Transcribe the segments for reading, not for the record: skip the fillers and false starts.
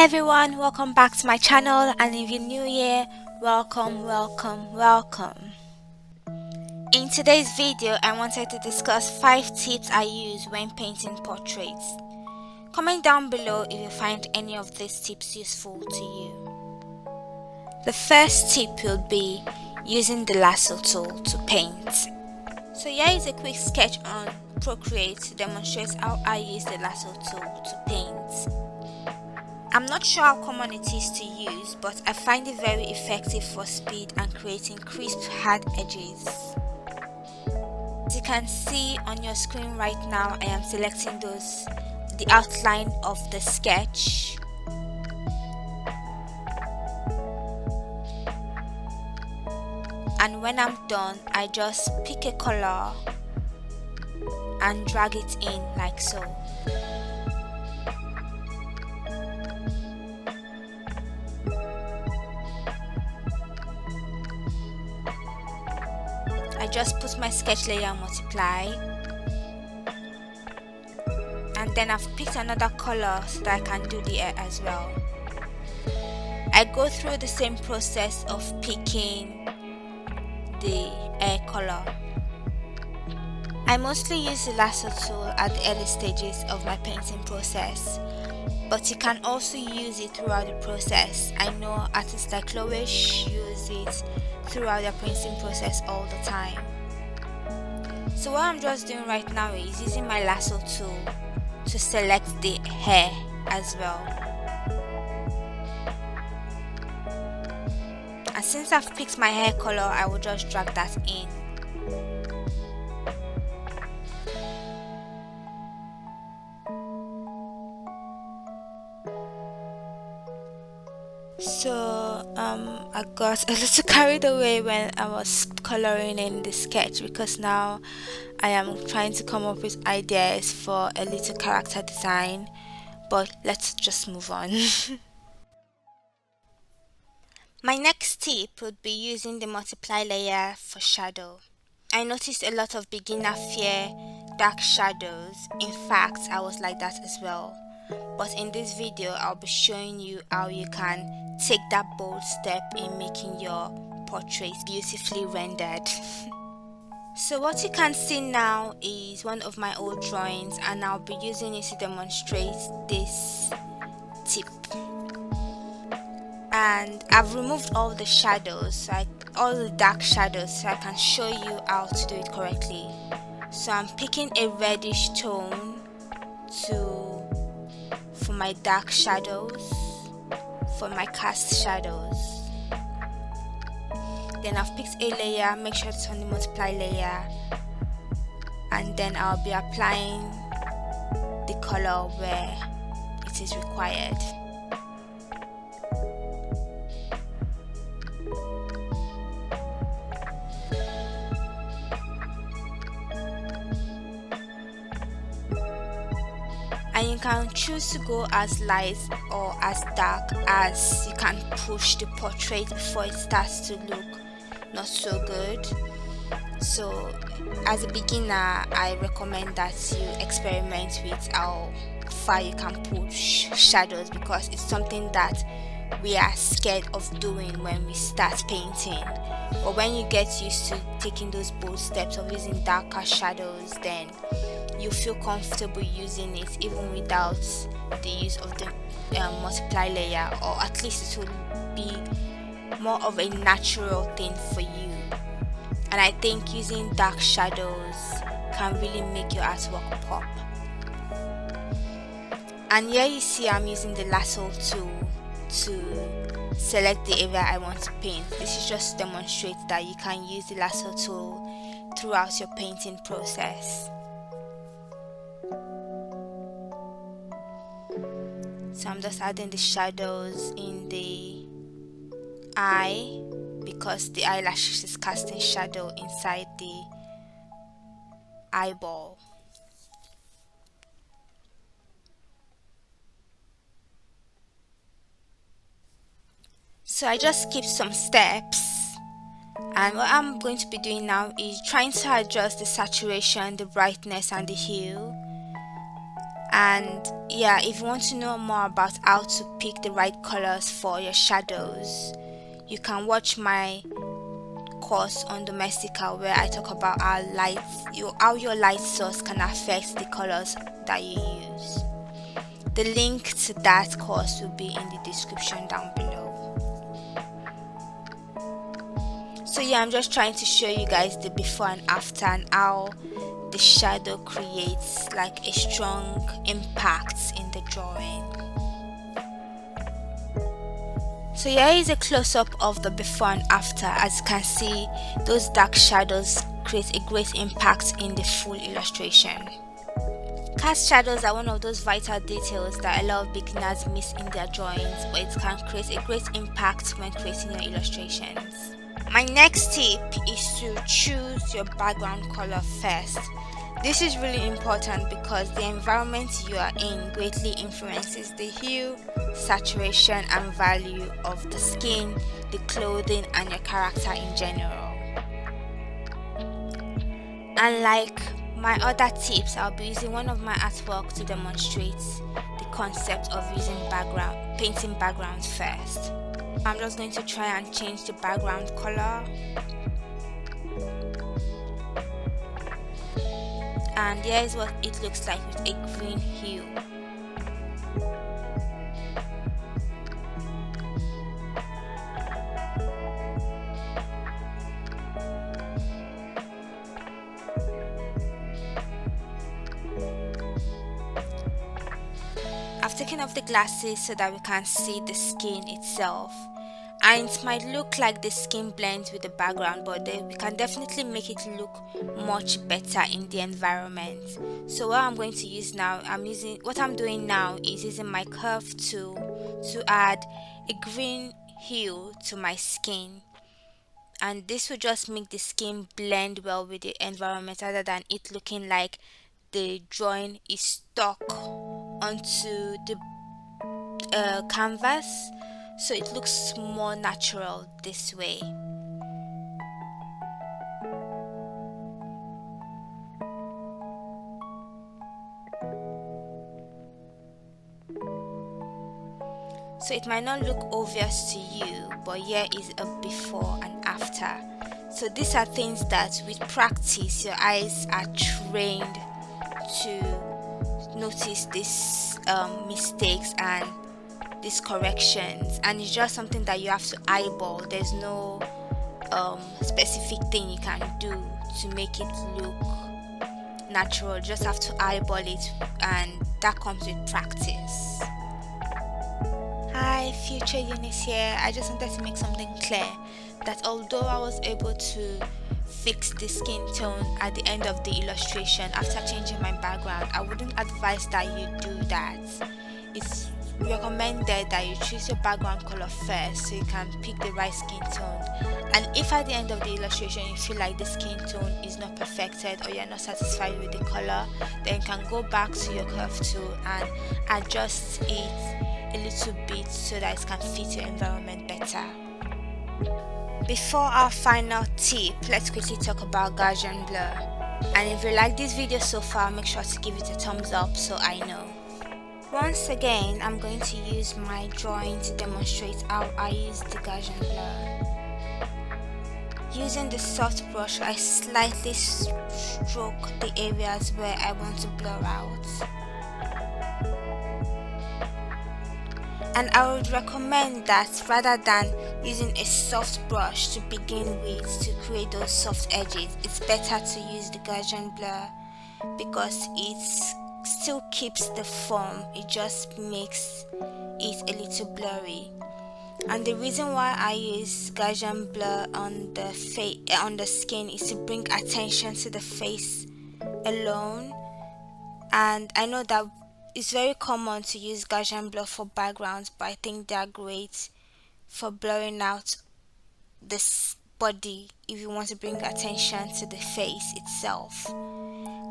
Hi everyone, welcome back to my channel, and if you're new here, welcome. In today's video, I wanted to discuss 5 tips I use when painting portraits. Comment down below if you find any of these tips useful to you. The first tip will be using the lasso tool to paint. So here is a quick sketch on Procreate to demonstrate how I use the lasso tool to paint. I'm not sure how common it is to use, but I find it very effective for speed and creating crisp hard edges. As you can see on your screen right now, I am selecting the outline of the sketch. And when I'm done, I just pick a color and drag it in like so. I just put my sketch layer and multiply, and then I've picked another color so that I can do the air as well. I go through the same process of picking the air color. I mostly use the lasso tool at the early stages of my painting process, but you can also use it throughout the process. I know artists like Loish use it throughout their painting process all the time. So what I'm just doing right now is using my lasso tool to select the hair as well. And since I've picked my hair color, I will just drag that in. So I got a little carried away when I was coloring in the sketch, because now I am trying to come up with ideas for a little character design, but let's just move on. My next tip would be using the multiply layer for shadow. I noticed a lot of beginner fear dark shadows. In fact, I was like that as well. But in this video, I'll be showing you how you can take that bold step in making your portrait beautifully rendered. So what you can see now is one of my old drawings, and I'll be using it to demonstrate this tip. And I've removed all the shadows, all the dark shadows, so I can show you how to do it correctly. So I'm picking a reddish tone for my dark shadows, for my cast shadows. Then I've picked a layer, make sure it's on the multiply layer, and then I'll be applying the color where it is required. And you can choose to go as light or as dark as you can push the portrait before it starts to look not so good. So as a beginner, I recommend that you experiment with how far you can push shadows, because it's something that we are scared of doing when we start painting. But when you get used to taking those bold steps of using darker shadows, then you feel comfortable using it even without the use of the multiply layer, or at least it will be more of a natural thing for you. And I think using dark shadows can really make your artwork pop. And here you see I'm using the lasso tool to select the area I want to paint. This is just to demonstrate that you can use the lasso tool throughout your painting process. So I'm just adding the shadows in the eye, because the eyelashes is casting shadow inside the eyeball. So I just skipped some steps, and what I'm going to be doing now is trying to adjust the saturation, the brightness and the hue. And yeah, if you want to know more about how to pick the right colors for your shadows, you can watch my course on Domestica, where I talk about how your light source can affect the colors that you use. The link to that course will be in the description down below. So yeah, I'm just trying to show you guys the before and after, and how the shadow creates like a strong impact in the drawing. So here is a close-up of the before and after. As you can see, those dark shadows create a great impact in the full illustration. Cast shadows are one of those vital details that a lot of beginners miss in their drawings, but it can create a great impact when creating your illustrations. My next tip is to choose your background color first. This is really important because the environment you are in greatly influences the hue, saturation and value of the skin, the clothing and your character in general. And like my other tips, I'll be using one of my artwork to demonstrate the concept of using painting backgrounds first. I'm just going to try and change the background color. And here is what it looks like with a green hue. I've taken off the glasses so that we can see the skin itself, and it might look like the skin blends with the background, but we can definitely make it look much better in the environment. So what I'm going to use now, what I'm doing now is using my curve tool to add a green hue to my skin, and this will just make the skin blend well with the environment rather than it looking like the drawing is stuck onto the canvas. So it looks more natural this way. So it might not look obvious to you, but here is a before and after. So these are things that with practice your eyes are trained to notice these mistakes and these corrections, and it's just something that you have to eyeball. There's no specific thing you can do to make it look natural. You just have to eyeball it, and that comes with practice. Hi, future Eunice here. I just wanted to make something clear that although I was able to fix the skin tone at the end of the illustration after changing my background, I wouldn't advise that you do that. It's recommended that you choose your background color first so you can pick the right skin tone. And if at the end of the illustration you feel like the skin tone is not perfected or you're not satisfied with the color, then you can go back to your curve tool and adjust it a little bit so that it can fit your environment better. Before our final tip, let's quickly talk about Gaussian blur. And if you like this video so far, make sure to give it a thumbs up so I know. Once again, I'm going to use my drawing to demonstrate how I use the Gaussian blur. Using the soft brush, I slightly stroke the areas where I want to blur out. And I would recommend that rather than using a soft brush to begin with to create those soft edges, it's better to use the Gaussian blur because it still keeps the form, it just makes it a little blurry. And the reason why I use Gaussian blur on the skin is to bring attention to the face alone. And I know that it's very common to use Gaussian blur for backgrounds, but I think they are great for blurring out this body if you want to bring attention to the face itself.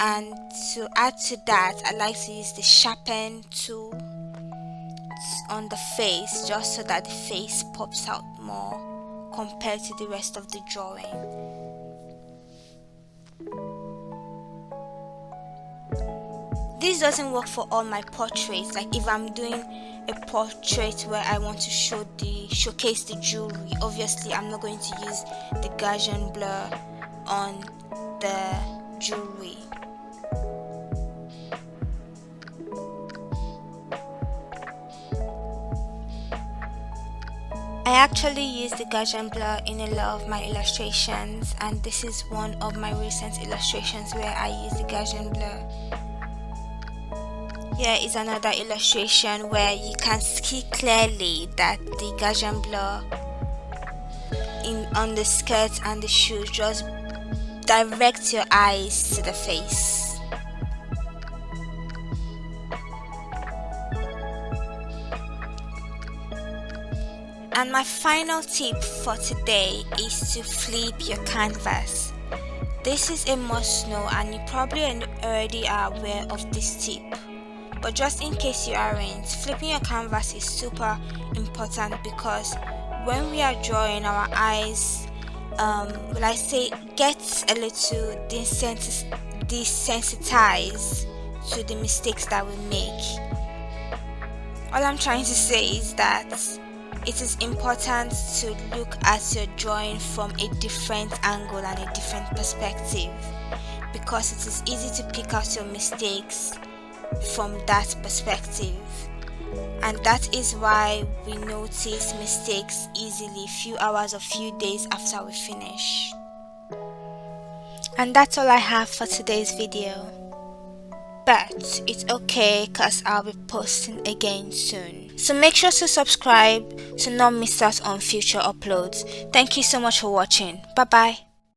And to add to that, I like to use the sharpen tool on the face just so that the face pops out more compared to the rest of the drawing. this doesn't work for all my portraits. Like if I'm doing a portrait where I want to showcase the jewelry, obviously I'm not going to use the Gaussian blur on the jewelry. I actually use the Gaussian blur in a lot of my illustrations, and this is one of my recent illustrations where I use the Gaussian blur. Here is another illustration where you can see clearly that the Gaussian blur on the skirt and the shoes just direct your eyes to the face. And my final tip for today is to flip your canvas. This is a must know, and you probably already are aware of this tip. But just in case you aren't, flipping your canvas is super important, because when we are drawing, our eyes, gets a little desensitized to the mistakes that we make. All I'm trying to say is that it is important to look at your drawing from a different angle and a different perspective, because it is easy to pick out your mistakes from that perspective, and that is why we notice mistakes easily few hours or few days after we finish. And that's all I have for today's video, but it's okay because I'll be posting again soon, so make sure to subscribe to not miss out on future uploads. Thank you so much for watching. Bye bye.